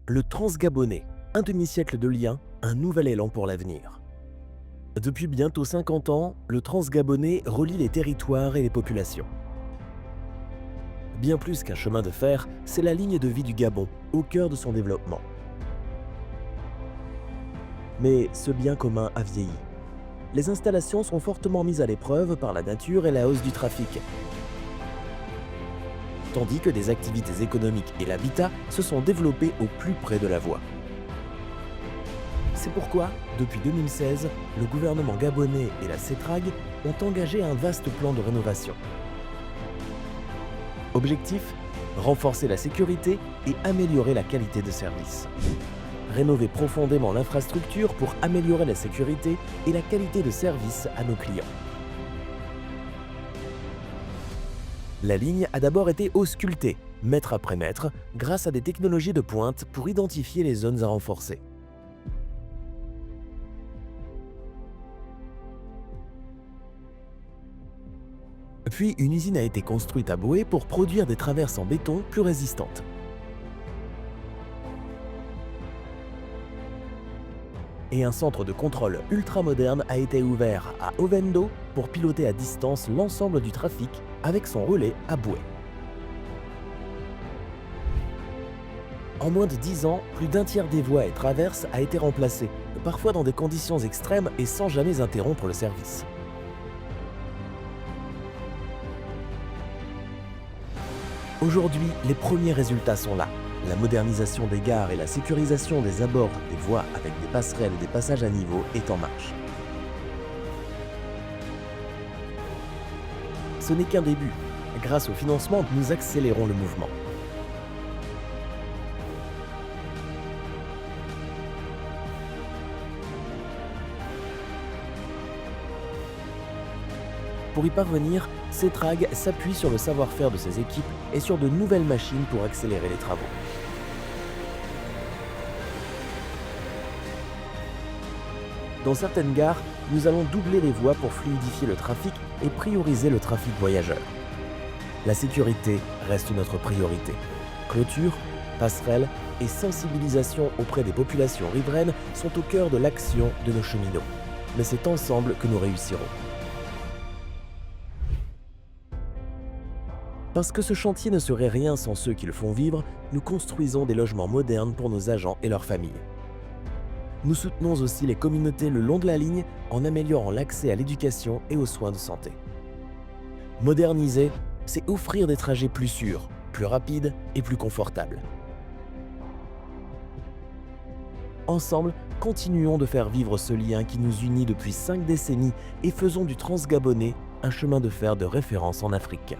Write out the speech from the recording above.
Le Transgabonais, un demi-siècle de lien, un nouvel élan pour l'avenir. Depuis bientôt 50 ans, le Transgabonais relie les territoires et les populations. Bien plus qu'un chemin de fer, c'est la ligne de vie du Gabon, au cœur de son développement. Mais ce bien commun a vieilli. Les installations sont fortement mises à l'épreuve par la nature et la hausse du trafic, tandis que des activités économiques et l'habitat se sont développés au plus près de la voie. C'est pourquoi, depuis 2016, le gouvernement gabonais et la CETRAG ont engagé un vaste plan de rénovation. Objectif : renforcer la sécurité et améliorer la qualité de service. Rénover profondément l'infrastructure pour améliorer la sécurité et la qualité de service à nos clients. La ligne a d'abord été auscultée, mètre après mètre, grâce à des technologies de pointe pour identifier les zones à renforcer. Puis une usine a été construite à Boé pour produire des traverses en béton plus résistantes. Et un centre de contrôle ultramoderne a été ouvert à Ovendo pour piloter à distance l'ensemble du trafic avec son relais à Boé. En moins de 10 ans, plus d'un tiers des voies et traverses a été remplacé, parfois dans des conditions extrêmes et sans jamais interrompre le service. Aujourd'hui, les premiers résultats sont là. La modernisation des gares et la sécurisation des abords des voies avec des passerelles et des passages à niveau est en marche. Ce n'est qu'un début. Grâce au financement, nous accélérons le mouvement. Pour y parvenir, CETRAG s'appuie sur le savoir-faire de ses équipes et sur de nouvelles machines pour accélérer les travaux. Dans certaines gares, nous allons doubler les voies pour fluidifier le trafic et prioriser le trafic voyageur. La sécurité reste notre priorité. Clôture, passerelles et sensibilisation auprès des populations riveraines sont au cœur de l'action de nos cheminots. Mais c'est ensemble que nous réussirons. Parce que ce chantier ne serait rien sans ceux qui le font vivre, nous construisons des logements modernes pour nos agents et leurs familles. Nous soutenons aussi les communautés le long de la ligne en améliorant l'accès à l'éducation et aux soins de santé. Moderniser, c'est offrir des trajets plus sûrs, plus rapides et plus confortables. Ensemble, continuons de faire vivre ce lien qui nous unit depuis 5 décennies et faisons du Transgabonais un chemin de fer de référence en Afrique.